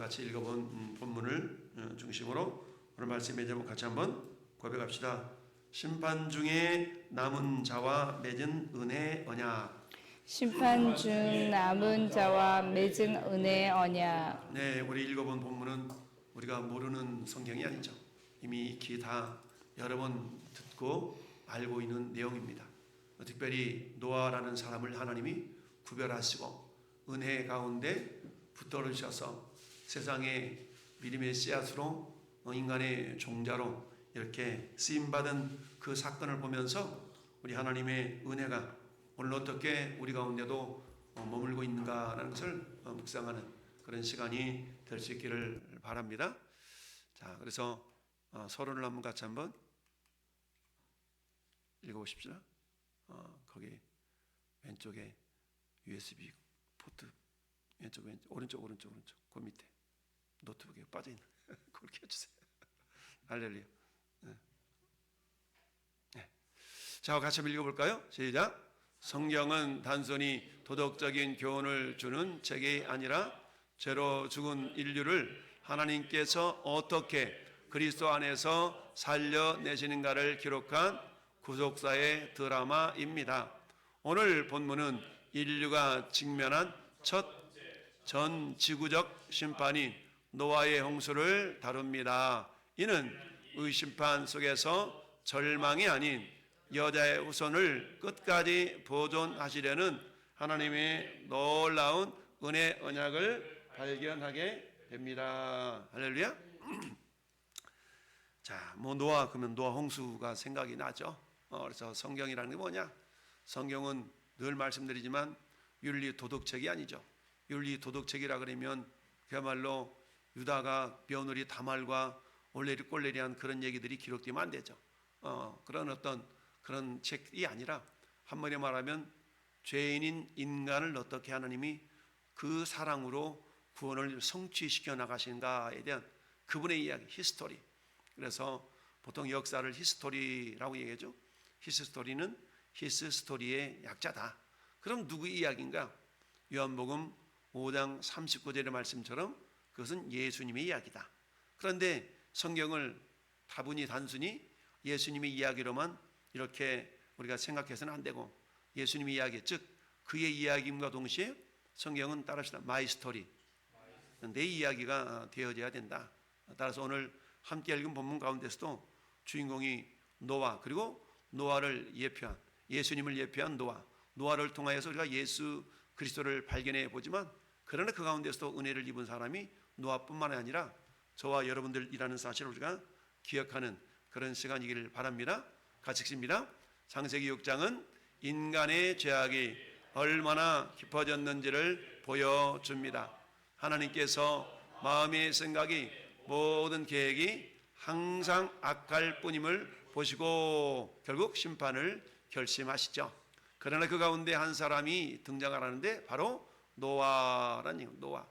같이 읽어본 본문을 중심으로 오늘 말씀의 제목 같이 한번 고백합시다. 심판 중에 남은 자와 맺은 은혜 언약. 심판 중 남은 자와 맺은 은혜 언약. 네, 우리 읽어본 본문은 우리가 모르는 성경이 아니죠. 이미 익히 다 여러 번 듣고 알고 있는 내용입니다. 특별히 노아라는 사람을 하나님이 구별하시고 은혜 가운데 붙들으셔서 세상의 믿음의 씨앗으로 인간의 종자로 이렇게 쓰임받은 그 사건을 보면서 우리 하나님의 은혜가 오늘 어떻게 우리 가운데도 머물고 있는가라는 것을 묵상하는 그런 시간이 될 수 있기를 바랍니다. 자, 그래서 서론을 한번 같이 한번 읽어보십시오. 거기 왼쪽에 USB 포트 왼쪽 오른쪽 그 밑에 노트북에 빠져있는 그걸 켜주세요. 할렐루야. 네. 자, 같이 한번 읽어볼까요? 시작. 성경은 단순히 도덕적인 교훈을 주는 책이 아니라 죄로 죽은 인류를 하나님께서 어떻게 그리스도 안에서 살려내시는가를 기록한 구속사의 드라마입니다. 오늘 본문은 인류가 직면한 첫 전 지구적 심판인 노아의 홍수를 다룹니다. 이는 의심판 속에서 절망이 아닌 여자의 후손을 끝까지 보존하시려는 하나님의 놀라운 은혜 언약을 발견하게 됩니다. 할렐루야. 자, 노아 그러면 노아 홍수가 생각이 나죠. 그래서 성경이라는 게 뭐냐? 성경은 늘 말씀드리지만 윤리 도덕책이 아니죠. 윤리 도덕책이라 그러면 그야말로 유다가 며느리 다말과 올레리 꼴레리한 그런 얘기들이 기록되면 안 되죠. 그런 어떤 그런 책이 아니라 한마디로 말하면 죄인인 인간을 어떻게 하나님이 그 사랑으로 구원을 성취시켜 나가시는가에 대한 그분의 이야기, 히스토리. 그래서 보통 역사를 히스토리라고 얘기하죠. 히스토리는 히스토리의 약자다. 그럼 누구의 이야기인가? 요한복음 5장 39절의 말씀처럼 그것은 예수님의 이야기다. 그런데 성경을 다분히 단순히 예수님의 이야기로만 이렇게 우리가 생각해서는 안 되고 예수님의 이야기, 즉 그의 이야기임과 동시에 성경은 따라합시다. 마이 스토리. 내 이야기가 되어져야 된다. 따라서 오늘 함께 읽은 본문 가운데서도 주인공이 노아, 그리고 노아를 예표한 예수님을 예표한 노아를 통하여서 우리가 예수 그리스도를 발견해 보지만 그러나 그 가운데서도 은혜를 입은 사람이 노아뿐만 아니라 저와 여러분들이라는 사실을 우리가 기억하는 그런 시간이기를 바랍니다. 같이 읽습니다. 창세기 6장은 인간의 죄악이 얼마나 깊어졌는지를 보여줍니다. 하나님께서 마음의 생각이 모든 계획이 항상 악할 뿐임을 보시고 결국 심판을 결심하시죠. 그러나 그 가운데 한 사람이 등장을 하는데 바로 노아라는 얘기입니다. 노아.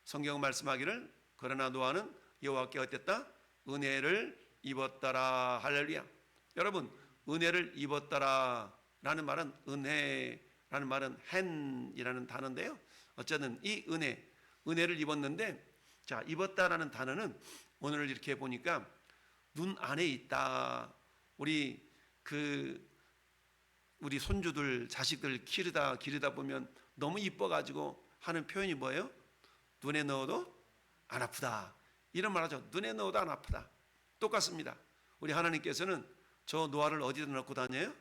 성경은 말씀하기를 그러나 노아는 여호와께 어땠다? 은혜를 입었더라. 할렐루야. 여러분, 은혜를 입었더라라는 말은 은혜라는 말은 헨이라는 단어인데요. 어쨌든 이 은혜를 입었는데, 자, 입었다라는 단어는 오늘 이렇게 보니까 눈 안에 있다. 우리 손주들, 자식들 기르다 보면 너무 이뻐가지고 하는 표현이 뭐예요? 눈에 넣어도 안 아프다. 이런 말 하죠. 눈에 넣어도 안 아프다. 똑같습니다. 우리 하나님께서는 저 노아를 어디다 넣고 다녀요?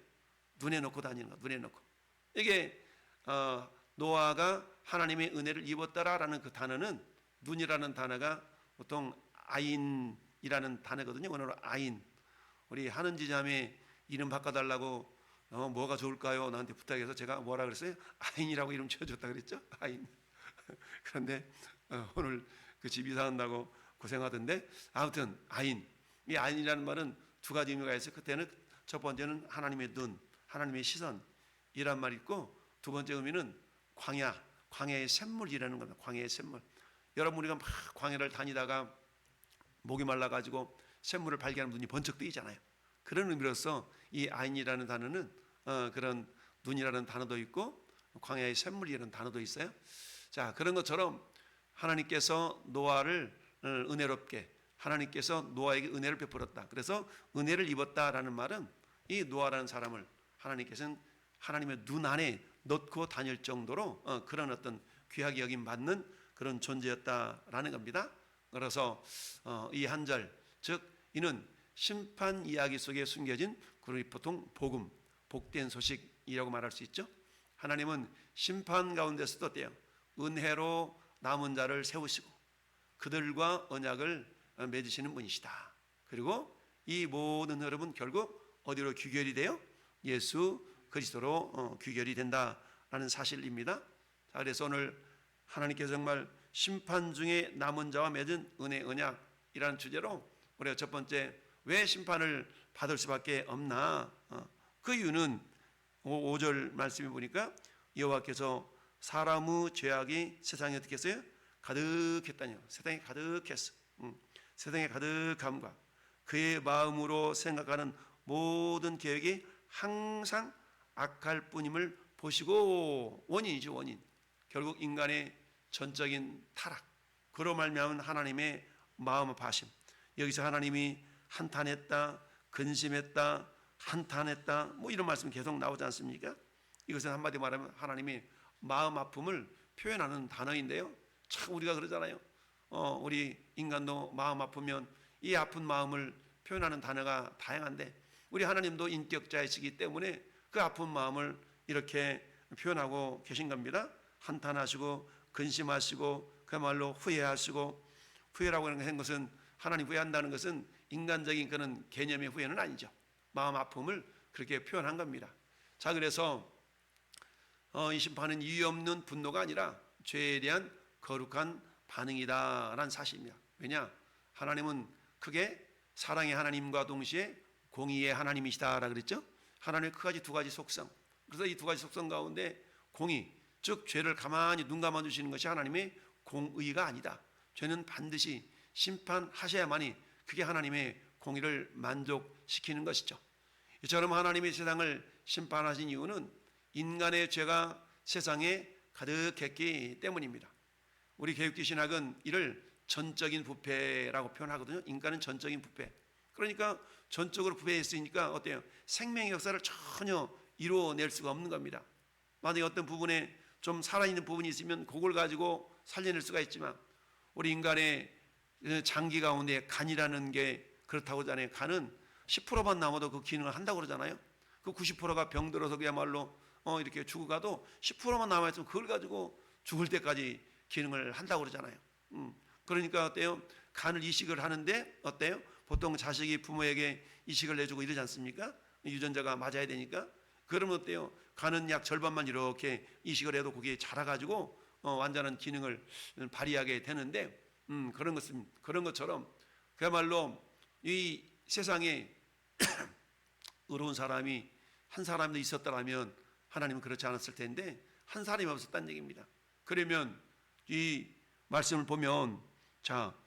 눈에 넣고 다니는 거, 눈에 넣고. 이게, 노아가 하나님의 은혜를 입었다라는 그 단어는 눈이라는 단어가 보통 아인이라는 단어거든요. 오늘 아인. 우리 하는지 자매 이름 바꿔달라고 뭐가 좋을까요? 나한테 부탁해서 제가 뭐라 그랬어요? 아인이라고 이름 지어줬다 그랬죠? 아인. 그런데 오늘 그 집 이사한다고 고생하던데 아무튼 아인. 이 아인이라는 말은 두 가지 의미가 있어요. 그때는 첫 번째는 하나님의 눈, 하나님의 시선이란 말이 있고 두 번째 의미는 광야의 샘물이라는 겁니다. 광야의 샘물. 여러분 우리가 막 광야를 다니다가 목이 말라가지고 샘물을 발견하면 눈이 번쩍 뜨이잖아요. 그런 의미로서 이 아인이라는 단어는 그런 눈이라는 단어도 있고 광야의 샘물이라는 단어도 있어요. 자, 그런 것처럼 하나님께서 노아를 은혜롭게, 하나님께서 노아에게 은혜를 베풀었다. 그래서 은혜를 입었다라는 말은 이 노아라는 사람을 하나님께서는 하나님의 눈 안에 넣고 다닐 정도로 그런 어떤 귀하게 여김 받는 그런 존재였다라는 겁니다. 그래서 이 한 절, 즉 이는 심판 이야기 속에 숨겨진 우리 보통 복음, 복된 소식이라고 말할 수 있죠. 하나님은 심판 가운데서도 어때요? 은혜로 남은 자를 세우시고 그들과 언약을 맺으시는 분이시다. 그리고 이 모든 흐름은 결국 어디로 귀결이 돼요? 예수 그리스도로 귀결이 된다라는 사실입니다. 자, 그래서 오늘 하나님께서 정말 심판 중에 남은 자와 맺은 은혜 언약이라는 주제로 우리가 첫 번째 왜 심판을 받을 수밖에 없나? 그 이유는 5절 말씀에 보니까 여호와께서 사람의 죄악이 세상에 어떻게 했어요? 가득했다니요. 세상에 가득했어. 세상에 가득함과 그의 마음으로 생각하는 모든 계획이 항상 악할 뿐임을 보시고 원인이죠. 원인. 결국 인간의 전적인 타락, 그로 말미암은 하나님의 마음 아파심. 여기서 하나님이 한탄했다, 근심했다, 한탄했다, 뭐 이런 말씀 계속 나오지 않습니까? 이것은 한마디 말하면 하나님이 마음 아픔을 표현하는 단어인데요. 참 우리가 그러잖아요. 우리 인간도 마음 아프면 이 아픈 마음을 표현하는 단어가 다양한데 우리 하나님도 인격자이시기 때문에 그 아픈 마음을 이렇게 표현하고 계신 겁니다. 한탄하시고 근심하시고 그야말로 후회하시고, 후회라고 하는 것은 하나님 후회한다는 것은 인간적인 그런 개념의 후회는 아니죠. 마음 아픔을 그렇게 표현한 겁니다. 자, 그래서 이 심판은 이유 없는 분노가 아니라 죄에 대한 거룩한 반응이다라는 사실입니다. 왜냐? 하나님은 크게 사랑의 하나님과 동시에 공의의 하나님이시다라 그랬죠. 하나님의 크가지 두 가지 속성. 그래서 이 두 가지 속성 가운데 공의, 즉 죄를 가만히 눈 감아 주시는 것이 하나님의 공의가 아니다. 죄는 반드시 심판하셔야만이 그게 하나님의 공의를 만족시키는 것이죠. 이처럼 하나님이 세상을 심판하신 이유는 인간의 죄가 세상에 가득했기 때문입니다. 우리 개혁기 신학은 이를 전적인 부패라고 표현하거든요. 인간은 전적인 부패. 그러니까 전적으로 부패했으니까 어때요? 생명의 역사를 전혀 이루어낼 수가 없는 겁니다. 만약에 어떤 부분에 좀 살아있는 부분이 있으면 그걸 가지고 살려낼 수가 있지만 우리 인간의 장기 가운데 간이라는 게 그렇다고 하잖아요. 간은 10%만 남아도 그 기능을 한다고 그러잖아요. 그 90%가 병들어서 그야말로 이렇게 죽어가도 10%만 남아있으면 그걸 가지고 죽을 때까지 기능을 한다고 그러잖아요. 그러니까 어때요? 간을 이식을 하는데 어때요? 보통 자식이 부모에게 이식을 내주고 이러지 않습니까? 유전자가 맞아야 되니까. 그러면 어때요? 간은 약 절반만 이렇게 이식을 해도 그게 자라가지고 완전한 기능을 발휘하게 되는데 그런 것처럼 그야말로 이 세상에 의로운 사람이 한 사람도 있었더라면 하나님은 그렇지 않았을 텐데 한 사람이 없었다는 얘기입니다. 그러면 이 말씀을 보면 자,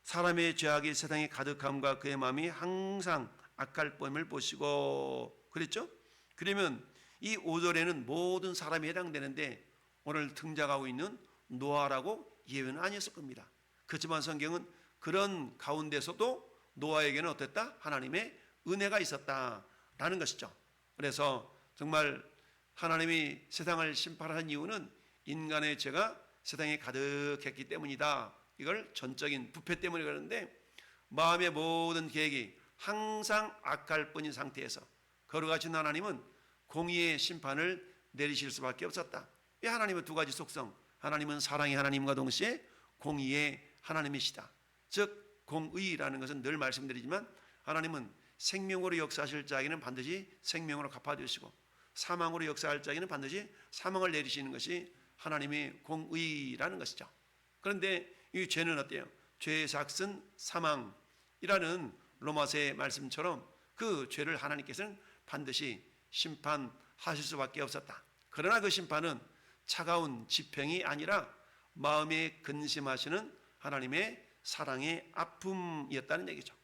사람의 죄악이 세상에 가득함과 그의 마음이 항상 악할 뻔을 보시고 그랬죠? 그러면 이 5절에는 모든 사람이 해당되는데 오늘 등장하고 있는 노아라고 예외는 아니었을 겁니다. 그렇지만 성경은 그런 가운데서도 노아에게는 어땠다? 하나님의 은혜가 있었다라는 것이죠. 그래서 정말 하나님이 세상을 심판한 이유는 인간의 죄가 세상에 가득했기 때문이다. 이걸 전적인 부패 때문에 그러는데 마음의 모든 계획이 항상 악할 뿐인 상태에서 거룩하신 하나님은 공의의 심판을 내리실 수밖에 없었다. 이 하나님의 두 가지 속성, 하나님은 사랑의 하나님과 동시에 공의의 하나님이시다. 즉 공의라는 것은 늘 말씀드리지만 하나님은 생명으로 역사하실 자에게는 반드시 생명으로 갚아주시고 사망으로 역사할 자에게는 반드시 사망을 내리시는 것이 하나님의 공의라는 것이죠. 그런데 이 죄는 어때요? 죄의 삭은 사망이라는 로마서의 말씀처럼 그 죄를 하나님께서는 반드시 심판하실 수밖에 없었다. 그러나 그 심판은 차가운 지평이 아니라 마음에 근심하시는 하나님의 사랑의 아픔이었다는 얘기죠.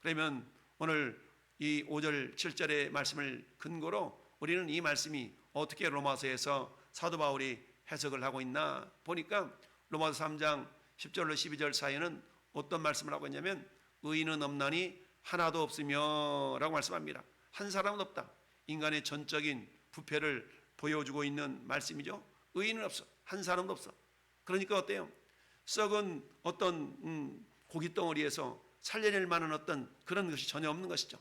그러면 오늘 이 5절 7절의 말씀을 근거로 우리는 이 말씀이 어떻게 로마서에서 사도 바울이 해석을 하고 있나 보니까 로마서 3장 10절로 12절 사이에는 어떤 말씀을 하고 있냐면 의인은 없나니 하나도 없으며 라고 말씀합니다. 한 사람은 없다. 인간의 전적인 부패를 보여주고 있는 말씀이죠. 의인은 없어. 한 사람도 없어. 그러니까 어때요? 썩은 어떤 고깃덩어리에서 살려낼 만한 어떤 그런 것이 전혀 없는 것이죠.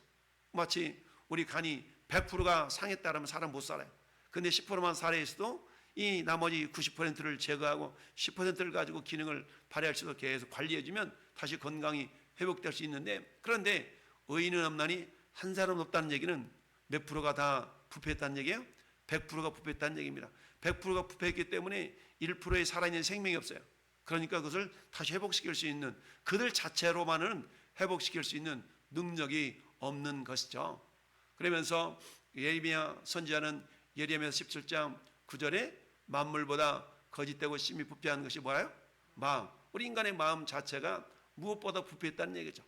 마치 우리 간이 100%가 상했다라면 사람 못 살아요. 근데 10%만 살아있어도 이 나머지 90%를 제거하고 10%를 가지고 기능을 발휘할 수 있도록 계속 관리해주면 다시 건강이 회복될 수 있는데, 그런데 의인은 없나니 한 사람 없다는 얘기는 몇 프로가 다 부패했다는 얘기예요? 100%가 부패했다는 얘기입니다. 100%가 부패했기 때문에 1%의 살아있는 생명이 없어요. 그러니까 그것을 다시 회복시킬 수 있는, 그들 자체로만은 회복시킬 수 있는 능력이 없는 것이죠. 그러면서 예레미야 선지자는 예레미야서 17장 9절에 만물보다 거짓되고 심히 부패한 것이 뭐예요? 마음. 우리 인간의 마음 자체가 무엇보다 부패했다는 얘기죠.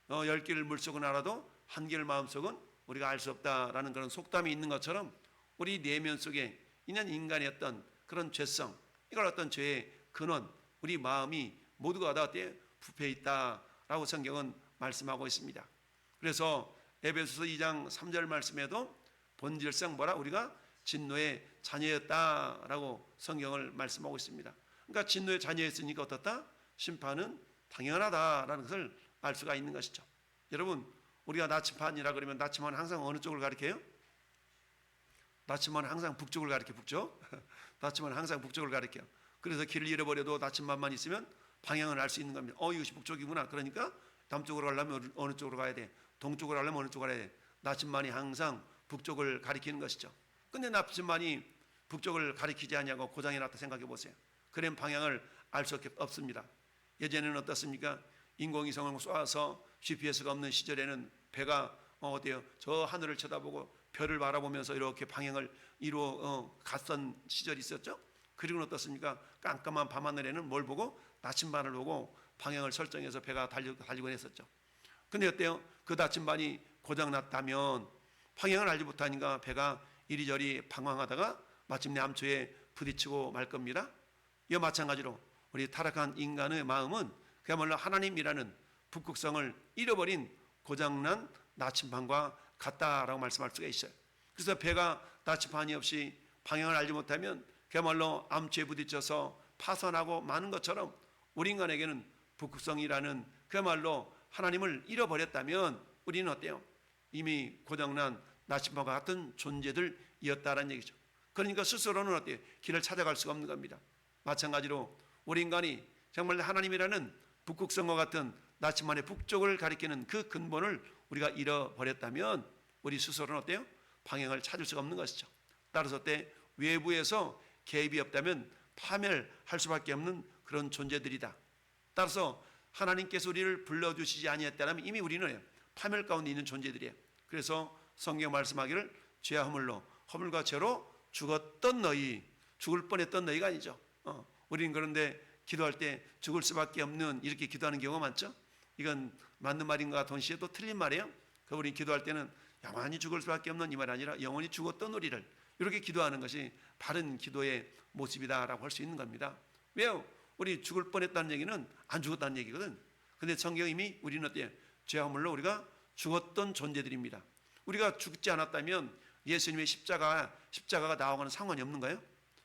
10개를 물속은 알아도 한 개를 마음속은 우리가 알 수 없다라는 그런 속담이 있는 것처럼 우리 내면 속에 있는 인간의 어떤 그런 죄성, 이걸 어떤 죄의 근원, 우리 마음이 모두가 다 부패해 있다라고 성경은 말씀하고 있습니다. 그래서 에베소서 2장 3절 말씀에도 본질상 뭐라? 우리가 진노의 자녀였다라고 성경을 말씀하고 있습니다. 그러니까 진노의 자녀였으니까 어떻다? 심판은 당연하다라는 것을 알 수가 있는 것이죠. 여러분, 우리가 나침반이라 그러면 나침반은 항상 어느 쪽을 가리켜요? 나침반은 항상 북쪽을 가리켜. 북쪽. 나침반은 항상 북쪽을 가리켜. 그래서 길을 잃어버려도 나침반만 있으면 방향을 알 수 있는 겁니다. 이것이 북쪽이구나. 그러니까 남쪽으로 가려면 어느 쪽으로 가야 돼? 동쪽으로 가려면 어느 쪽으로 가야 돼? 나침반이 항상 북쪽을 가리키는 것이죠. 근데 나침반이 북쪽을 가리키지 않냐고 고장이 났다 생각해 보세요. 그런 방향을 알 수 없습니다. 예전에는 어떻습니까? 인공위성을 쏘아서 GPS가 없는 시절에는 배가 어때요? 저 하늘을 쳐다보고 별을 바라보면서 이렇게 방향을 이루어 갔던 시절이 있었죠. 그리고는 어떻습니까? 깜깜한 밤하늘에는 뭘 보고? 나침반을 보고 방향을 설정해서 배가 달리곤 했었죠. 근데 어때요? 그 나침반이 고장났다면 방향을 알지 못하니까 배가 이리저리 방황하다가 마침내 암초에 부딪히고 말 겁니다. 이와 마찬가지로 우리 타락한 인간의 마음은 그야말로 하나님이라는 북극성을 잃어버린 고장난 나침반과 같다라고 말씀할 수가 있어요. 그래서 배가 나침반이 없이 방향을 알지 못하면 그야말로 암초에 부딪혀서 파손하고 마는 것처럼 우리 인간에게는 북극성이라는 그야말로 하나님을 잃어버렸다면 우리는 어때요? 이미 고장난 나침반과 같은 존재들이었다라는 얘기죠. 그러니까 스스로는 어때요? 길을 찾아갈 수가 없는 겁니다. 마찬가지로 우리 인간이 정말 하나님이라는 북극성과 같은 나침반의 북쪽을 가리키는 그 근본을 우리가 잃어버렸다면 우리 스스로는 어때요? 방향을 찾을 수가 없는 것이죠. 따라서 때 외부에서 개입이 없다면 파멸할 수밖에 없는 그런 존재들이다. 따라서 하나님께서 우리를 불러주시지 아니했다면 이미 우리는 파멸 가운데 있는 존재들이에요. 그래서 성경 말씀하기를 죄와 허물과 죄로 죽었던 너희, 죽을 뻔했던 너희가 아니죠. 우리는 그런데 기도할 때 죽을 수밖에 없는 이렇게 기도하는 경우가 많죠. 이건 맞는 말인가 동시에 또 틀린 말이에요. 우리 기도할 때는 영원히 죽을 수밖에 없는 이 말이 아니라 영원히 죽었던 우리를 이렇게 기도하는 것이 바른 기도의 모습이다라고 할 수 있는 겁니다. 왜요? 우리 죽을 뻔했다는 얘기는 안 죽었다는 얘기거든. 근데 성경 이미 우리는 어때요? 죄와 허물로 우리가 죽었던 존재들입니다. 우리가 죽지 않았다면 예수님의 십자가가 나와가는 상관이 없는가요?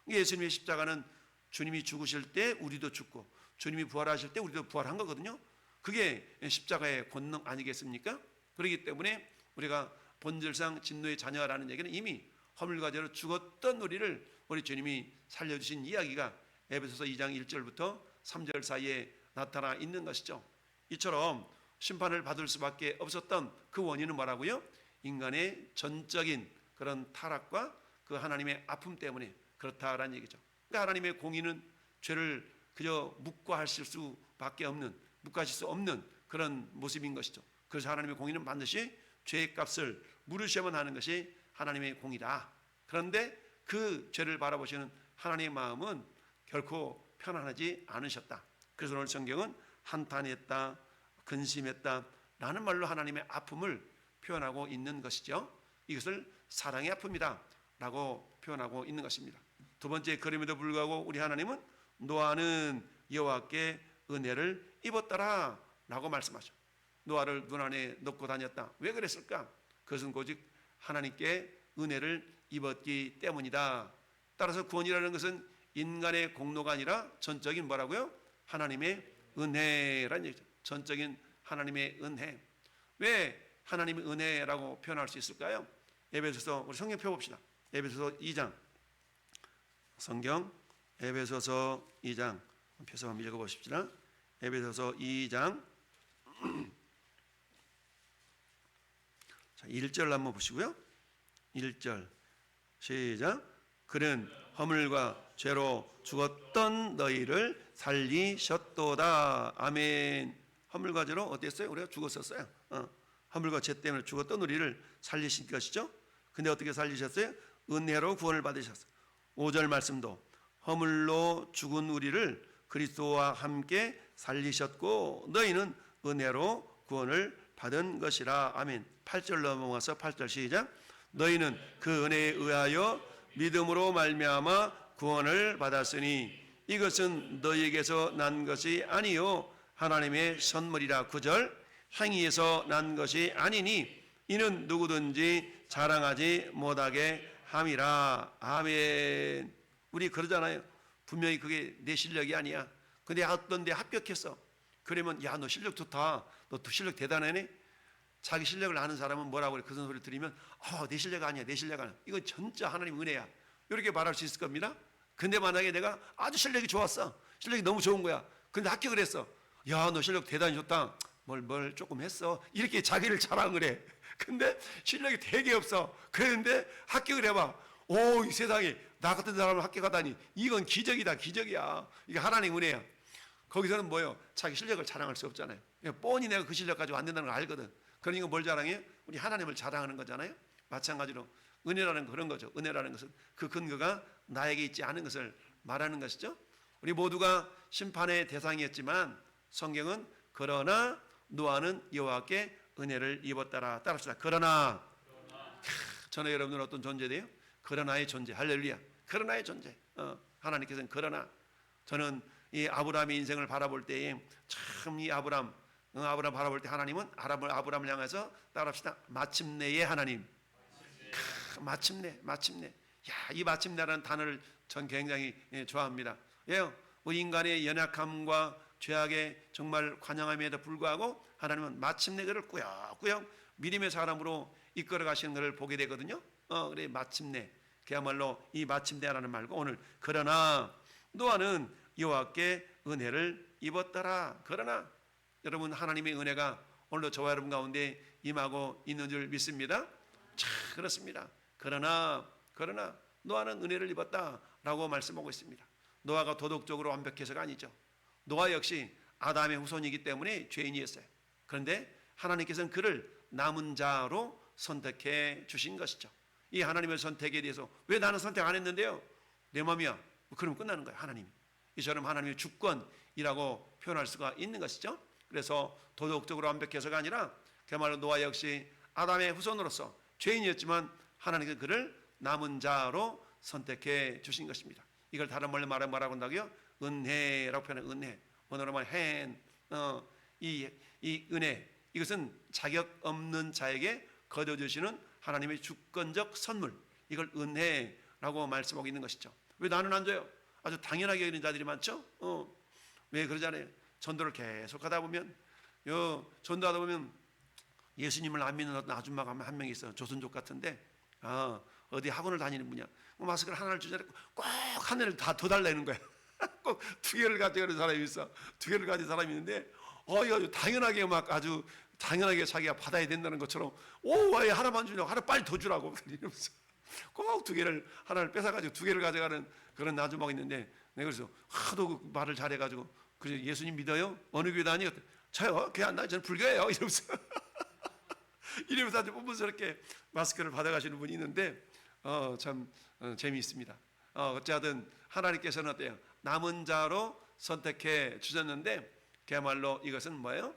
예수님의 십자가는 주님이 죽으실 때 우리도 죽고 주님이 부활하실 때 우리도 부활한 거거든요. 그게 십자가의 권능 아니겠습니까? 그렇기 때문에 우리가 본질상 진노의 자녀라는 얘기는 이미 허물과 죄로 죽었던 우리를 우리 주님이 살려주신 이야기가 에베소서 2장 1절부터 3절 사이에 나타나 있는 것이죠. 이처럼 심판을 받을 수밖에 없었던 그 원인은 뭐라고요? 인간의 전적인 그런 타락과 그 하나님의 아픔 때문에 그렇다라는 얘기죠. 그러니까 하나님의 공의는 죄를 그저 묵과하실 수밖에 없는, 묵과하실 수 없는 그런 모습인 것이죠. 그래서 하나님의 공의는 반드시 죄의 값을 물으셔야만 하는 것이 하나님의 공의다. 그런데 그 죄를 바라보시는 하나님의 마음은 결코 편안하지 않으셨다. 그래서 오늘 성경은 한탄했다, 근심했다 라는 말로 하나님의 아픔을 표현하고 있는 것이죠. 이것을 사랑의 아픔이다 라고 표현하고 있는 것입니다. 두 번째, 그럼에도 불구하고 우리 하나님은 노아는 여호와께 은혜를 입었더라 라고 말씀하죠. 노아를 눈 안에 넣고 다녔다. 왜 그랬을까? 그것은 오직 하나님께 은혜를 입었기 때문이다. 따라서 구원이라는 것은 인간의 공로가 아니라 전적인 뭐라고요? 하나님의 은혜라는 얘기죠. 전적인 하나님의 은혜. 왜 하나님의 은혜라고 표현할 수 있을까요? 에베소서, 우리 성경 펴봅시다. 에베소서 2장, 성경 에베소서 2장 펴서 한번 읽어보십시다. 에베소서 2장 1절 한번 보시고요. 1절 시작. 그는 허물과 죄로 죽었던 너희를 살리셨도다. 아멘. 허물과 죄로 어땠어요? 우리가 죽었었어요. 허물과 죄 때문에 죽었던 우리를 살리신 것이죠. 근데 어떻게 살리셨어요? 은혜로 구원을 받으셨어요. 5절 말씀도 허물로 죽은 우리를 그리스도와 함께 살리셨고 너희는 은혜로 구원을 받은 것이라. 아멘. 8절 넘어가서 8절 시작. 너희는 그 은혜에 의하여 믿음으로 말미암아 구원을 받았으니 이것은 너희에게서 난 것이 아니요 하나님의 선물이라. 9절 행위에서 난 것이 아니니 이는 누구든지 자랑하지 못하게 함이라. 아멘. 우리 그러잖아요. 분명히 그게 내 실력이 아니야. 근데 어떤 데 합격했어. 그러면 야, 너 실력 좋다. 너 실력 대단하네. 자기 실력을 아는 사람은 뭐라고 그래? 그런 소리를 들으면 내 실력 아니야. 내 실력 아니야. 이건 진짜 하나님 은혜야. 이렇게 말할 수 있을 겁니다. 근데 만약에 내가 아주 실력이 좋았어. 실력이 너무 좋은 거야. 근데 합격을 했어. 야, 너 실력 대단히 좋다. 뭘 조금 했어. 이렇게 자기를 자랑을 해. 근데 실력이 되게 없어. 그런데 합격을 해봐. 오, 이 세상에 나 같은 사람을 합격하다니. 이건 기적이다. 기적이야. 이게 하나님 은혜야. 거기서는 뭐예요? 자기 실력을 자랑할 수 없잖아요. 뻔히 내가 그 실력 가지고 안 된다는 걸 알거든. 그러니까 뭘 자랑해요? 우리 하나님을 자랑하는 거잖아요. 마찬가지로 은혜라는 그런 거죠. 은혜라는 것은 그 근거가 나에게 있지 않은 것을 말하는 것이죠. 우리 모두가 심판의 대상이었지만 성경은 그러나 노아는 여호와께 은혜를 입었더라. 따라합시다. 그러나. 저는 여러분들은 어떤 존재돼요? 그러나의 존재. 할렐루야. 그러나의 존재. 하나님께서는 그러나. 저는 이 아브라함의 인생을 바라볼 때에 참 이 아브라함 바라볼 때 하나님은 아브라함을 향해서 따라합시다. 마침내의 하나님. 마침내. 야, 이 마침내라는 단어를 전 굉장히 좋아합니다. 왜요? 우리 인간의 연약함과 죄악에 정말 관영함에도 불구하고 하나님은 마침내 그를 꾸역꾸역 믿음의 사람으로 이끌어 가시는 것을 보게 되거든요. 그래 마침내. 그야말로 이 마침내라는 말고 오늘 그러나 노아는 여호와께 은혜를 입었더라. 그러나 여러분 하나님의 은혜가 오늘도 저와 여러분 가운데 임하고 있는 줄 믿습니다. 참 그렇습니다. 그러나 노아는 은혜를 입었다라고 말씀하고 있습니다. 노아가 도덕적으로 완벽해서가 아니죠. 노아 역시 아담의 후손이기 때문에 죄인이었어요. 그런데 하나님께서는 그를 남은 자로 선택해 주신 것이죠. 이 하나님의 선택에 대해서 왜 나는 선택 안 했는데요? 내 맘이야. 그러면 끝나는 거예요. 하나님이. 이처럼 하나님의 주권이라고 표현할 수가 있는 것이죠. 그래서 도덕적으로 완벽해서가 아니라 그야말로 노아 역시 아담의 후손으로서 죄인이었지만 하나님께서 그를 남은 자로 선택해 주신 것입니다. 이걸 다른 말로 말하면 뭐라고 한다고요? 은혜라고 표현해요. 은혜. 원어로 말하면 hand. 이 은혜. 이것은 자격 없는 자에게 거둬주시는 하나님의 주권적 선물. 이걸 은혜라고 말씀하고 있는 것이죠. 왜 나는 안 줘요? 아주 당연하게 여기는 자들이 많죠. 왜 그러잖아요. 전도를 계속 하다 보면 전도하다 보면 예수님을 안 믿는 어떤 아줌마가 한 명 있어요. 조선족 같은데 어디 학원을 다니는 분이야. 마스크를 하나를 주자니 꼭 하나를 다 더 달라는 거야. 꼭 두 개를 가져가는 사람이 있어. 두 개를 가진 사람이 있는데 이거 당연하게 막 아주 당연하게 자기가 받아야 된다는 것처럼 왜 하나만 주냐고 하나 빨리 더 주라고 이러면서 꼭 두 개를 하나를 뺏어가지고 두 개를 가져가는 그런 아줌마가 있는데 내가 그래서 하도 그 말을 잘해가지고 그래서 예수님 믿어요? 어느 교회 다니? 저요? 교회 안 다니 저는 불교예요 이러면서 이러면서 아주 뻔뻔스럽게 마스크를 받아가시는 분이 있는데 참 재미있습니다. 어쨌든 하나님께서는 어때요? 남은 자로 선택해 주셨는데 그야말로 이것은 뭐예요?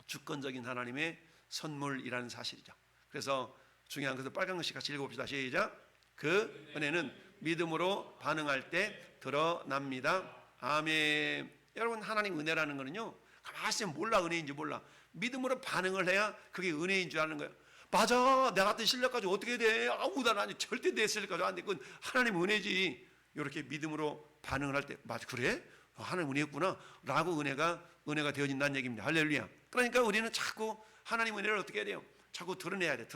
주권적인 하나님의 선물이라는 사실이죠. 그래서 중요한 것은 빨간 글씨 같이 읽어봅시다. 시작. 그 은혜는 믿음으로 반응할 때 드러납니다. 아멘. 여러분, 하나님 은혜라는 거는요, 가만히 있으면 몰라, 은혜인지 몰라. 믿음으로 반응을 해야 그게 은혜인 줄 아는 거예요. 맞아, 내 같은 실력 가지고 어떻게 돼? 아무도 아니, 절대 내 실력 가지고 안 돼. 그건 하나님 은혜지. 이렇게 믿음으로 반응을 할 때, 맞아, 그래? 하나님 은혜였구나 라고 은혜가 되어진다는 얘기입니다. 할렐루야. 그러니까 우리는 자꾸 하나님 은혜를 어떻게 해야 돼요? 자꾸 드러내야 돼.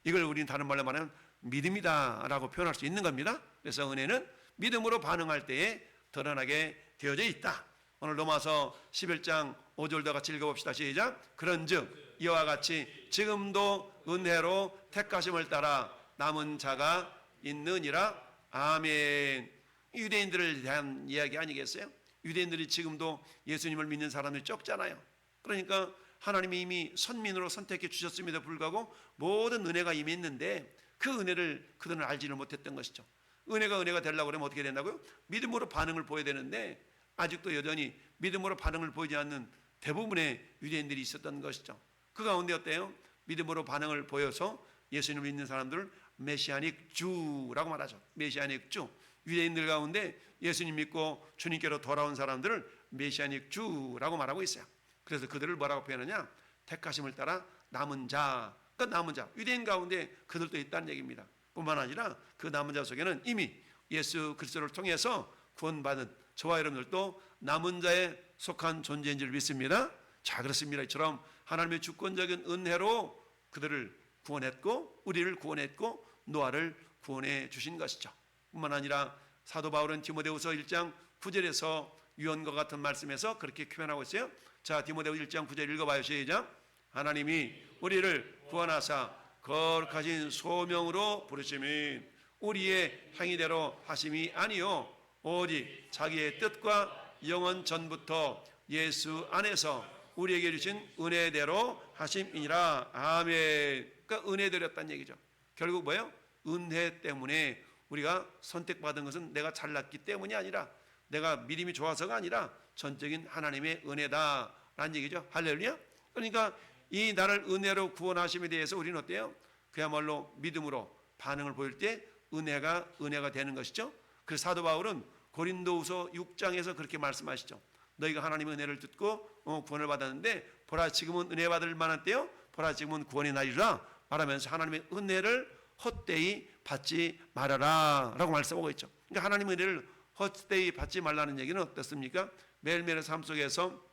이걸 우리는 다른 말로 말하면 믿음이다 라고 표현할 수 있는 겁니다. 그래서 은혜는 믿음으로 반응할 때에 드러나게 되어져 있다. 오늘 로마서 11장 5절도 같이 읽어봅시다. 시작. 그런즉 이와 같이 지금도 은혜로 택하심을 따라 남은 자가 있느니라. 아멘. 유대인들을 대한 이야기 아니겠어요? 유대인들이 지금도 예수님을 믿는 사람들이 적잖아요. 그러니까 하나님이 이미 선민으로 선택해 주셨음에도 불구하고 모든 은혜가 이미 있는데 그 은혜를 그들은 알지를 못했던 것이죠. 은혜가 되려고 그러면 어떻게 된다고요? 믿음으로 반응을 보여야 되는데 아직도 여전히 믿음으로 반응을 보이지 않는 대부분의 유대인들이 있었던 것이죠. 그 가운데 어때요? 믿음으로 반응을 보여서 예수님을 믿는 사람들을 메시아닉 주라고 말하죠. 메시아닉 주. 유대인들 가운데 예수님 믿고 주님께로 돌아온 사람들을 메시아닉 주라고 말하고 있어요. 그래서 그들을 뭐라고 표현하냐? 택하심을 따라 남은 자. 그러니까 남은 자. 유대인 가운데 그들도 있다는 얘기입니다. 뿐만 아니라 그 남은 자 속에는 이미 예수 그리스도를 통해서 구원받은 저와 여러분들도 남은 자에 속한 존재인 줄 믿습니다. 자, 그렇습니다. 이처럼 하나님의 주권적인 은혜로 그들을 구원했고 우리를 구원했고 노아를 구원해 주신 것이죠. 뿐만 아니라 사도 바울은 디모데후서 1장 9절에서 유언과 같은 말씀에서 그렇게 표현하고 있어요. 자, 디모데후서 1장 9절 읽어봐요. 시작. 하나님이 우리를 구원하사 거룩하신 소명으로 부르심이 우리의 행위대로 하심이 아니요 오직 자기의 뜻과 영원 전부터 예수 안에서 우리에게 주신 은혜대로 하심이니라. 아멘. 그러니까 은혜 드렸다는 얘기죠. 결국 뭐예요? 은혜 때문에 우리가 선택받은 것은 내가 잘났기 때문이 아니라 내가 믿음이 좋아서가 아니라 전적인 하나님의 은혜다라는 얘기죠. 할렐루야. 그러니까 이 나를 은혜로 구원하심에 대해서 우리는 어때요? 그야말로 믿음으로 반응을 보일 때 은혜가 되는 것이죠. 그래서 사도 바울은 고린도후서 6장에서 그렇게 말씀하시죠. 너희가 하나님의 은혜를 듣고 구원을 받았는데 보라 지금은 은혜 받을 만한 때요 보라 지금은 구원의 날이라 말하면서 하나님의 은혜를 헛되이 받지 말아라 라고 말씀하고 있죠. 그러니까 하나님의 은혜를 헛되이 받지 말라는 얘기는 어떻습니까? 매일매일의 삶 속에서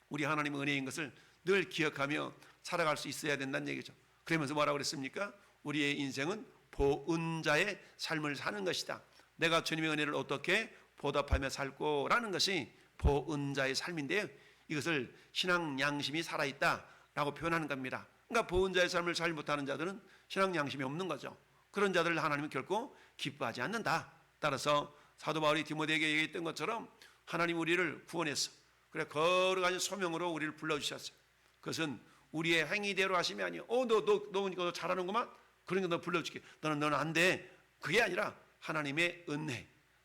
우리 하나님의 은혜인 것을 늘 기억하며 살아갈 수 있어야 된다는 얘기죠. 그러면서 뭐라고 그랬습니까? 우리의 인생은 보은자의 삶을 사는 것이다. 내가 주님의 은혜를 어떻게 보답하며 살고라는 것이 보은자의 삶인데요. 이것을 신앙 양심이 살아있다라고 표현하는 겁니다. 그러니까 보은자의 삶을 잘 못하는 자들은 신앙 양심이 없는 거죠. 그런 자들을 하나님은 결코 기뻐하지 않는다. 따라서 사도 바울이 디모데에게 얘기했던 것처럼 하나님 우리를 구원했어. 그래 거룩한 소명으로 우리를 불러주셨어요. 그것은 우리의 행위대로 하심이 아니에요. 너 잘하는구만. 그러니까 너 불러줄게. 너는 안 돼. 그게 아니라 하나님의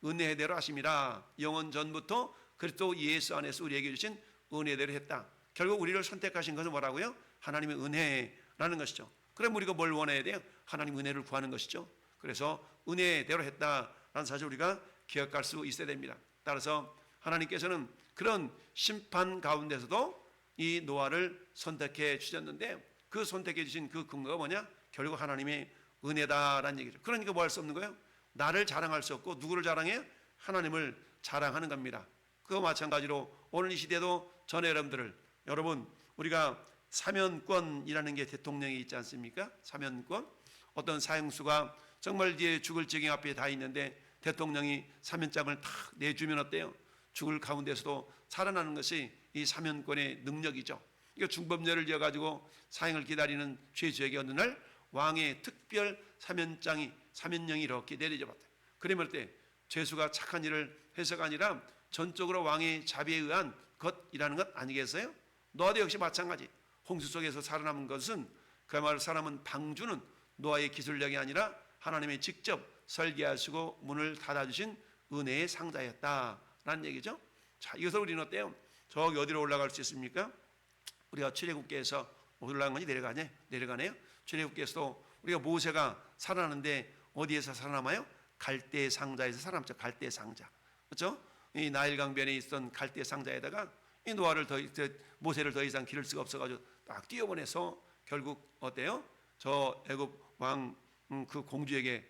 은혜대로 하심이라. 영원 전부터 그리스도 예수 안에서 우리에게 주신 은혜대로 했다. 결국 우리를 선택하신 것은 뭐라고요? 하나님의 은혜라는 것이죠. 그럼 우리가 뭘 원해야 돼요? 하나님 은혜를 구하는 것이죠. 그래서 은혜대로 했다라는 사실 우리가 기억할 수 있어야 됩니다. 따라서 하나님께서는 그런 심판 가운데서도 이 노아를 선택해 주셨는데 그 선택해 주신 그 근거가 뭐냐? 결국 하나님의 은혜다라는 얘기죠. 그러니까 뭐 할 수 없는 거예요? 나를 자랑할 수 없고 누구를 자랑해요? 하나님을 자랑하는 겁니다. 그와 마찬가지로 오늘 이 시대도 전에 여러분 우리가 사면권이라는 게 대통령이 있지 않습니까? 사면권. 어떤 사형수가 정말 이제 죽을 지경 앞에 다 있는데 대통령이 사면장을 탁 내주면 어때요? 죽을 가운데서도 살아나는 것이 이 사면권의 능력이죠. 이거 중범죄를 지어가지고 사형을 기다리는 죄수에게 어느 날 왕의 특별 사면령이 이렇게 내려져 봤대요. 그러면 때 죄수가 착한 일을 해서가 아니라 전적으로 왕의 자비에 의한 것이라는 것 아니겠어요? 노아도 역시 마찬가지. 홍수 속에서 살아남은 것은 그야말로 사람은 방주는 노아의 기술력이 아니라 하나님의 직접 설계하시고 문을 닫아주신 은혜의 상자였다라는 얘기죠. 자, 이것을 우리는 어때요? 저기 어디로 올라갈 수 있습니까? 우리가 출애굽기에서 올라간 건지 내려가네요. 출애굽기에서도 우리가 모세가 살아나는데 어디에서 살아남아요? 갈대 상자에서 살아남죠. 갈대 상자. 그렇죠? 이 나일 강변에 있던 갈대 상자에다가 이 모세를 더 이상 기를 수가 없어가지고 딱 뛰어보내서 결국 어때요? 저 애굽 왕 그 공주에게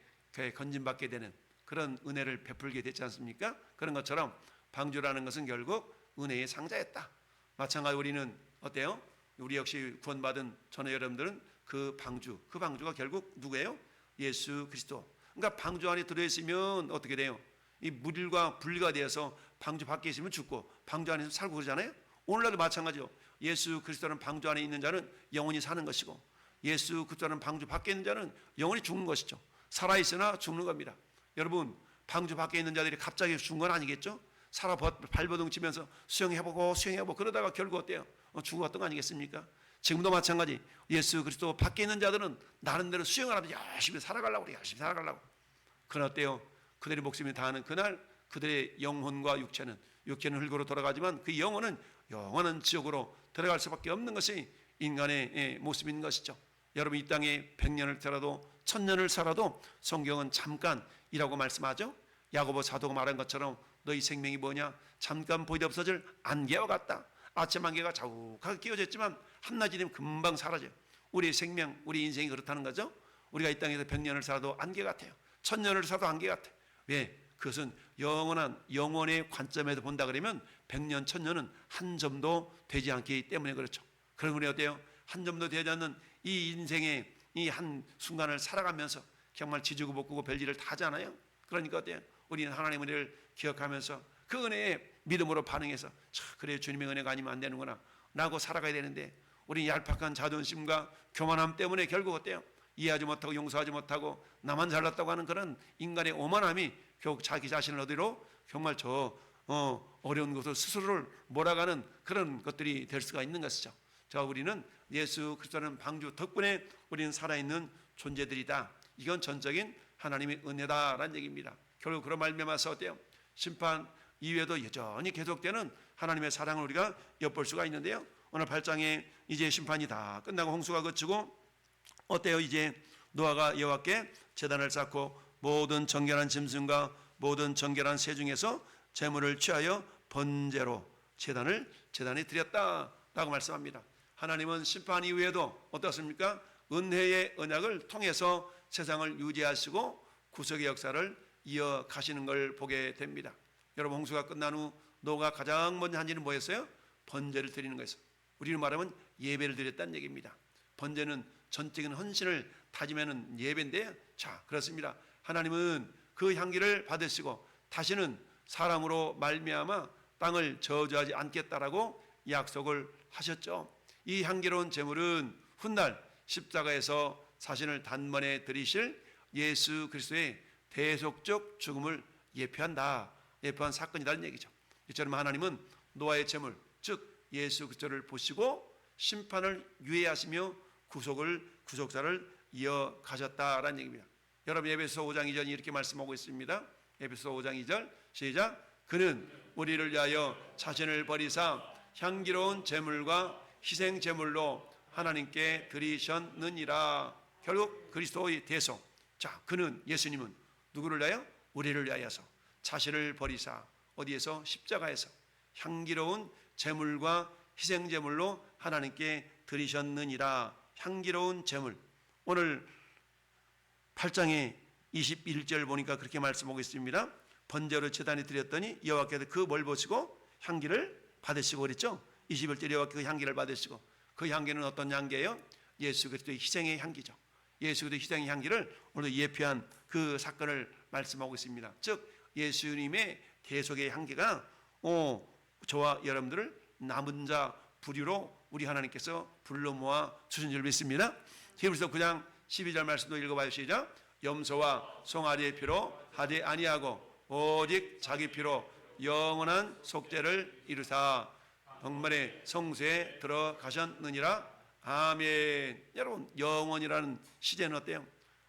건진받게 되는 그런 은혜를 베풀게 됐지 않습니까? 그런 것처럼 방주라는 것은 결국 은혜의 상자였다. 마찬가지 우리는 어때요? 우리 역시 구원받은 전에 여러분들은 그 방주가 결국 누구예요? 예수 그리스도. 그러니까 방주 안에 들어있으면 어떻게 돼요? 이 물과 불과 되어서 방주 밖에 있으면 죽고 방주 안에서 살고 그러잖아요. 오늘날도 마찬가지요. 예수 그리스도는 방주 안에 있는 자는 영원히 사는 것이고 예수 그리스도는 방주 밖에 있는 자는 영원히 죽는 것이죠. 살아있으나 죽는 겁니다. 여러분 방주 밖에 있는 자들이 갑자기 죽은 건 아니겠죠? 살아 발버둥 치면서 수영해보고 그러다가 결국 어때요? 죽었던 거 아니겠습니까? 지금도 마찬가지. 예수 그리스도 밖에 있는 자들은 나름대로 수영을 하면서 열심히 살아가려고. 그러나 어때요? 그들의 목숨이 다하는 그날 그들의 영혼과 육체는 흙으로 돌아가지만 그 영혼은 영원한 지옥으로 들어갈 수밖에 없는 것이 인간의 모습인 것이죠. 여러분 이 땅에 100년을 살아도 1000년을 살아도 성경은 잠깐이라고 말씀하죠. 야고보 사도가 말한 것처럼 너희 생명이 뭐냐? 잠깐 보이다 없어질 안개와 같다. 아침 안개가 자욱하게 끼워졌지만 한낮이 되면 금방 사라져요. 우리의 생명, 우리 인생이 그렇다는 거죠. 우리가 이 땅에서 100년을 살아도 안개 같아요. 1000년을 살아도 안개 같아요. 왜? 그것은 영원의 관점에서 본다 그러면 100년, 1000년은 한 점도 되지 않기 때문에 그렇죠. 그런 분이 어때요? 한 점도 되지 않는 이 인생의 이 한 순간을 살아가면서 정말 지지고 볶고 별일을 다 하잖아요. 그러니까 어때요? 우리는 하나님의 은혜를 기억하면서 그 은혜에 믿음으로 반응해서 그래 주님의 은혜가 아니면 안 되는구나 라고 살아가야 되는데 우리 얄팍한 자존심과 교만함 때문에 결국 어때요? 이해하지 못하고 용서하지 못하고 나만 잘났다고 하는 그런 인간의 오만함이 결국 자기 자신을 어디로 정말 어려운 곳으로 스스로를 몰아가는 그런 것들이 될 수가 있는 것이죠. 자, 우리는 예수 그리스도는 방주 덕분에 우리는 살아있는 존재들이다. 이건 전적인 하나님의 은혜다라는 얘기입니다. 결국 그런 말미암아서 어때요? 심판 이후에도 여전히 계속되는 하나님의 사랑을 우리가 엿볼 수가 있는데요. 오늘 8장에 이제 심판이 다 끝나고 홍수가 그치고 어때요? 이제 노아가 여호와께 제단을 쌓고 모든 정결한 짐승과 모든 정결한 새 중에서 제물을 취하여 번제로 제단에 드렸다라고 말씀합니다. 하나님은 심판 이후에도 어떻습니까? 은혜의 언약을 통해서 세상을 유지하시고 구속의 역사를 이어가시는 걸 보게 됩니다. 여러분 홍수가 끝난 후 노아가 가장 먼저 한 일은 뭐였어요? 번제를 드리는 거였어요. 우리는 말하면 예배를 드렸다는 얘기입니다. 번제는 전적인 헌신을 다짐하는 예배인데요. 자, 그렇습니다. 하나님은 그 향기를 받으시고 다시는 사람으로 말미암아 땅을 저주하지 않겠다라고 약속을 하셨죠. 이 향기로운 제물은 훗날 십자가에서 자신을 단번에 드리실 예수 그리스도의 대속적 죽음을 예표한 사건이라는 얘기죠. 이처럼 하나님은 노아의 제물 즉 예수 그리스도를 보시고 심판을 유예하시며 구속사를 이어가셨다라는 얘기입니다. 여러분 에베소 5장 2절이 이렇게 말씀하고 있습니다. 에베소 5장 2절 시작. 그는 우리를 위하여 자신을 버리사 향기로운 제물과 희생 제물로 하나님께 드리셨느니라. 결국 그리스도의 대속. 자, 그는 예수님은 누구를 위하여? 우리를 위하여서 자신을 버리사 어디에서? 십자가에서 향기로운 제물과 희생 제물로 하나님께 드리셨느니라. 향기로운 제물. 오늘 8장의 21절 보니까 그렇게 말씀하고 있습니다. 번제로 제단에 드렸더니 여호와께서 그 뭘 보시고 향기를 받으시고 그랬죠. 21절 여호와께서 그 향기를 받으시고 그 향기는 어떤 향기예요? 예수 그리스도의 희생의 향기죠. 예수 그리스도의 희생의 향기를 오늘 예표한 그 사건을 말씀하고 있습니다. 즉 예수님의 대속의 향기가 저와 여러분들을 남은 자 부류로 우리 하나님께서 불러 모아 주신 줄 믿습니다. 히브리서 9장 12절 말씀도 읽어봐요. 시작. 염소와 송아지의 피로 하지 아니하고 오직 자기 피로 영원한 속죄를 이루사 정말의 성소에 들어가셨느니라. 아멘. 여러분 영원이라는 시제는 어때요?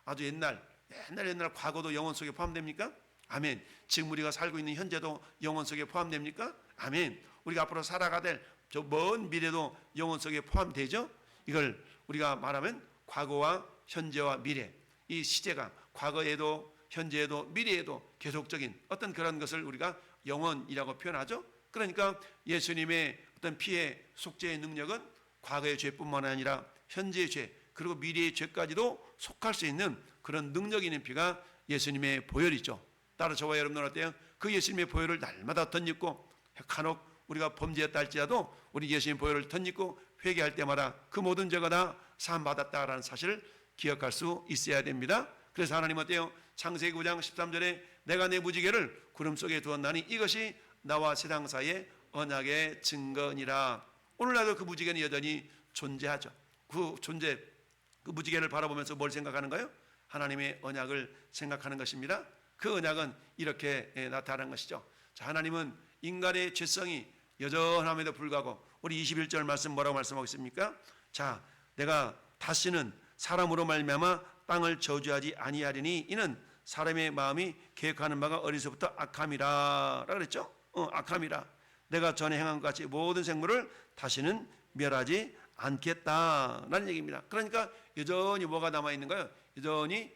아주 옛날 과거도 영원 속에 포함됩니까? 아멘. 지금 우리가 살고 있는 현재도 영원 속에 포함됩니까? 아멘. 우리가 앞으로 살아가 될 저 먼 미래도 영원 속에 포함되죠? 이걸 우리가 말하면 과거와 현재와 미래, 이 시제가 과거에도 현재에도 미래에도 계속적인 어떤 그런 것을 우리가 영원이라고 표현하죠. 그러니까 예수님의 어떤 피의 속죄의 능력은 과거의 죄뿐만 아니라 현재의 죄 그리고 미래의 죄까지도 속할 수 있는 그런 능력이 있는 피가 예수님의 보혈이죠. 따라 저와 여러분은 어때요? 그 예수님의 보혈을 날마다 덧입고 간혹 우리가 범죄했다 할지라도 우리 예수님 보혈을 덧입고 회개할 때마다 그 모든 죄가 다 사함받았다라는 사실을 기억할 수 있어야 됩니다. 그래서 하나님 어때요? 창세기 9장 13절에 내가 내 무지개를 구름 속에 두었나니 이것이 나와 세상 사이의 언약의 증거니라. 오늘날도 그 무지개는 여전히 존재하죠. 그 무지개를 바라보면서 뭘 생각하는가요? 하나님의 언약을 생각하는 것입니다. 그 언약은 이렇게 나타나는 것이죠. 자, 하나님은 인간의 죄성이 여전함에도 불구하고 우리 21절 말씀 뭐라고 말씀하고 있습니까? 자, 내가 다시는 사람으로 말미암아 땅을 저주하지 아니하리니 이는 사람의 마음이 계획하는 바가 어리서부터 악함이라 그랬죠. 악함이라. 내가 전에 행한 것 같이 모든 생물을 다시는 멸하지 않겠다라는 얘기입니다. 그러니까 여전히 뭐가 남아있는 거예요? 여전히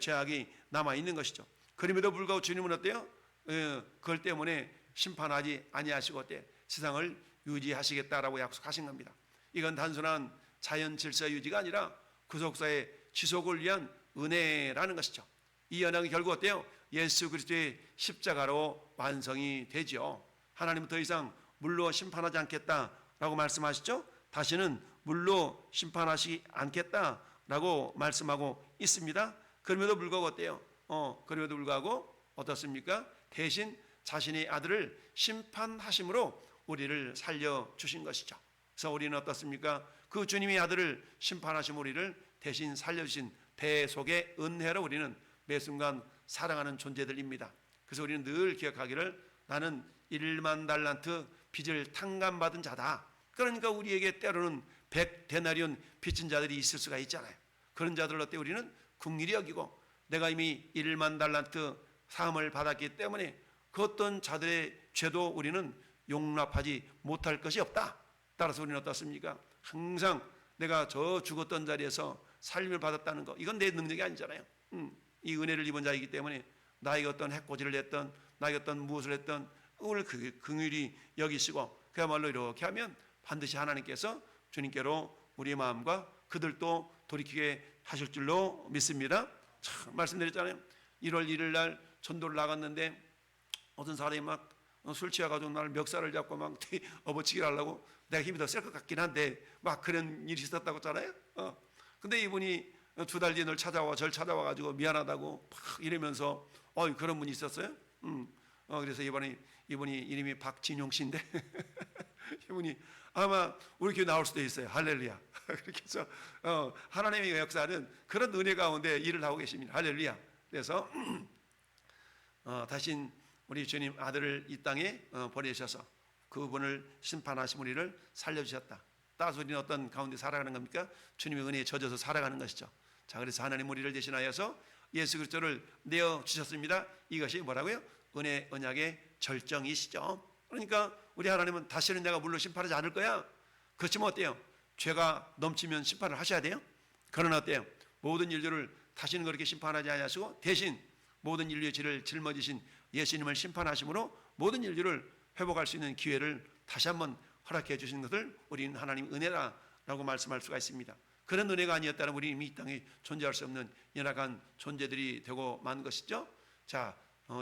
죄악이 남아있는 것이죠. 그럼에도 불구하고 주님은 어때요? 그걸 때문에 심판하지 아니하시고 어때? 세상을 유지하시겠다라고 약속하신 겁니다. 이건 단순한 자연 질서 유지가 아니라 구속사의 지속을 위한 은혜라는 것이죠. 이 언약이 결국 어때요? 예수 그리스도의 십자가로 완성이 되죠. 하나님은 더 이상 물로 심판하지 않겠다라고 말씀하시죠. 다시는 물로 심판하시지 않겠다라고 말씀하고 있습니다. 그럼에도 불구하고 어때요? 그럼에도 불구하고 어떻습니까? 대신 자신의 아들을 심판하심으로 우리를 살려주신 것이죠. 그래서 우리는 어떻습니까? 그 주님의 아들을 심판하심 우리를 대신 살려주신 대속의 은혜로 우리는 매 순간 사랑하는 존재들입니다. 그래서 우리는 늘 기억하기를 나는 1만 달란트 빚을 탕감받은 자다. 그러니까 우리에게 때로는 100데나리온 빚진 자들이 있을 수가 있잖아요. 그런 자들을 어때 우리는 긍휼히 여기고 내가 이미 1만 달란트 사함을 받았기 때문에 그 어떤 자들의 죄도 우리는 용납하지 못할 것이 없다. 따라서 우리는 어떻습니까? 항상 내가 저 죽었던 자리에서 살림을 받았다는 거 이건 내 능력이 아니잖아요. 이 은혜를 입은 자이기 때문에 나에게 어떤 해코지를 했던 나에게 어떤 무엇을 했던 오늘 긍휼히 여기시고 그야말로 이렇게 하면 반드시 하나님께서 주님께로 우리의 마음과 그들도 돌이키게 하실 줄로 믿습니다. 참 말씀드렸잖아요. 1월 1일 날 전도를 나갔는데 어떤 사람이 막 술 취해가지고 나를 멱살을 잡고 막 업어치기를 하려고 내가 힘이 더 셀 것 같긴 한데 막 그런 일이 있었다고 했잖아요. 근데 이분이 2달 뒤에 널 찾아와 절 찾아와가지고 미안하다고 막 이러면서 그런 분이 있었어요. 그래서 이분이 이름이 박진용 씨인데 이분이 아마 우리 교회 나올 수도 있어요. 할렐루야. 그렇게 해서 하나님의 역사는 그런 은혜 가운데 일을 하고 계십니다. 할렐루야. 그래서 다시 우리 주님 아들을 이 땅에 보내셔서 그분을 심판하신 우리를 살려주셨다. 따라서 우리는 어떤 가운데 살아가는 겁니까? 주님의 은혜에 젖어서 살아가는 것이죠. 자, 그래서 하나님 우리를 대신하여서 예수 그리스도를 내어주셨습니다. 이것이 뭐라고요? 은혜 언약의 절정이시죠. 그러니까 우리 하나님은 다시는 내가 물로 심판하지 않을 거야. 그렇지만 어때요? 죄가 넘치면 심판을 하셔야 돼요. 그러나 어때요? 모든 인류를 다시는 그렇게 심판하지 아니하시고 대신 모든 인류의 죄를 짊어지신 예수님을 심판하심으로 모든 인류를 회복할 수 있는 기회를 다시 한번 허락해 주시는 것을 우리는 하나님 은혜라고 말씀할 수가 있습니다. 그런 은혜가 아니었다면 우리는 이미 이 땅에 존재할 수 없는 연약한 존재들이 되고 만 것이죠. 자,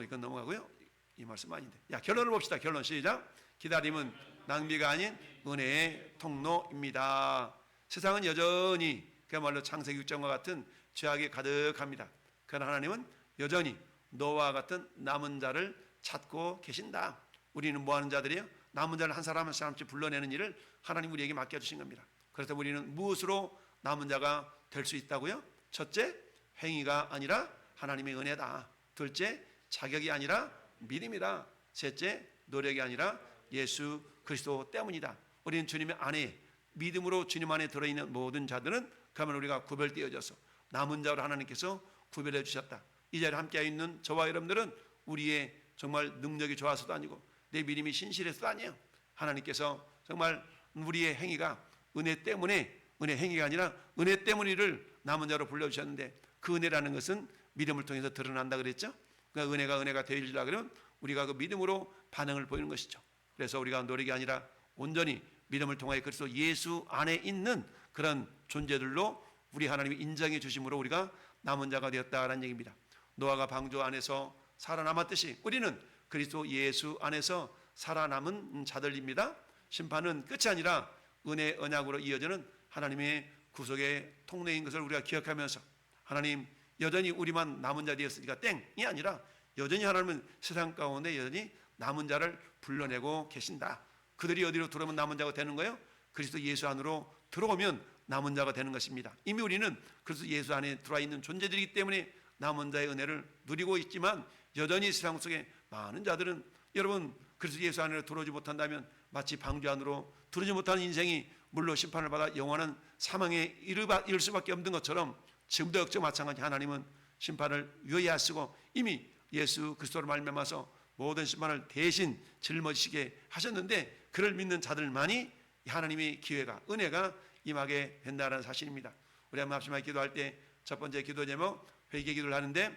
이건 넘어가고요. 이 말씀 아닌데. 결론을 봅시다. 결론 시작. 기다림은 낭비가 아닌 은혜의 통로입니다. 세상은 여전히 그야말로 창세기 6장과 같은 죄악이 가득합니다. 그러나 하나님은 여전히 노아와 같은 남은 자를 찾고 계신다. 우리는 뭐 하는 자들이에요? 남은 자를 한 사람 한 사람씩 불러내는 일을 하나님 우리에게 맡겨주신 겁니다. 그래서 우리는 무엇으로 남은 자가 될 수 있다고요? 첫째, 행위가 아니라 하나님의 은혜다. 둘째, 자격이 아니라 믿음이다. 셋째, 노력이 아니라 예수 그리스도 때문이다. 우리는 주님의 안에 믿음으로 주님 안에 들어있는 모든 자들은 그러면 우리가 구별되어져서 남은 자로 하나님께서 구별해 주셨다. 이 자리에 함께 있는 저와 여러분들은 우리의 정말 능력이 좋아서도 아니고 내 믿음이 신실해서도 아니에요. 하나님께서 정말 우리의 행위가 은혜 때문에 은혜 행위가 아니라 은혜 때문이를 남은 자로 불러주셨는데 그 은혜라는 것은 믿음을 통해서 드러난다 그랬죠. 그러니까 은혜가 되리라 그러면 우리가 그 믿음으로 반응을 보이는 것이죠. 그래서 우리가 노력이 아니라 온전히 믿음을 통하여 그리스도 예수 안에 있는 그런 존재들로 우리 하나님이 인정해 주심으로 우리가 남은 자가 되었다라는 얘기입니다. 노아가 방주 안에서 살아남았듯이 우리는 그리스도 예수 안에서 살아남은 자들입니다. 심판은 끝이 아니라 은혜 언약으로 이어지는 하나님의 구속의 통로인 것을 우리가 기억하면서 하나님 여전히 우리만 남은 자 되었으니까 땡이 아니라 여전히 하나님은 세상 가운데 여전히 남은 자를 불러내고 계신다. 그들이 어디로 들어오면 남은 자가 되는 거예요? 그리스도 예수 안으로 들어오면 남은 자가 되는 것입니다. 이미 우리는 그리스도 예수 안에 들어와 있는 존재들이기 때문에 남은 자의 은혜를 누리고 있지만 여전히 세상 속에 많은 자들은 여러분 그리스도 예수 안으로 들어오지 못한다면 마치 방주 안으로 들어오지 못하는 인생이 물로 심판을 받아 영원한 사망에 이를 수밖에 없는 것처럼 지금도 역시 마찬가지 하나님은 심판을 유예하시고 이미 예수 그리스도로 말미암아서 모든 심판을 대신 짊어지시게 하셨는데 그를 믿는 자들만이 하나님의 기회가 은혜가 임하게 된다는 사실입니다. 우리 한번 합심하게 기도할 때 첫 번째 기도 제목 회개 기도를 하는데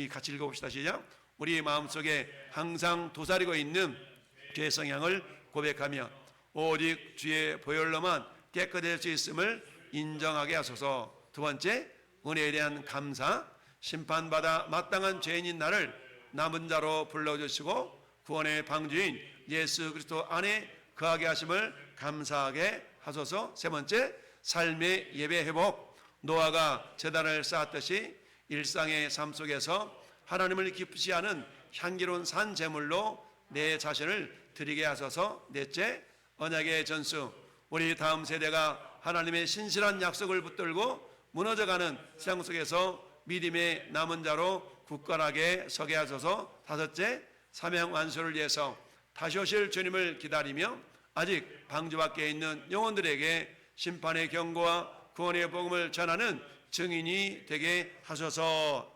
같이 읽어봅시다. 시작. 우리 마음속에 항상 도사리고 있는 죄 성향을 고백하며 오직 주의 보혈로만 깨끗할 수 있음을 인정하게 하소서. 두 번째 은혜에 대한 감사. 심판받아 마땅한 죄인인 나를 남은 자로 불러주시고 구원의 방주인 예수 그리스도 안에 거하게 하심을 감사하게 하소서. 세 번째 삶의 예배 회복. 노아가 제단을 쌓았듯이 일상의 삶 속에서 하나님을 기쁘시 하는 향기로운 산 제물로 내 자신을 드리게 하소서. 넷째 언약의 전수. 우리 다음 세대가 하나님의 신실한 약속을 붙들고 무너져가는 세상 속에서 믿음의 남은 자로 굳건하게 서게 하소서. 다섯째 사명 완수를 위해서 다시 오실 주님을 기다리며 아직 방주 밖에 있는 영혼들에게 심판의 경고와 구원의 복음을 전하는 증인이 되게 하소서.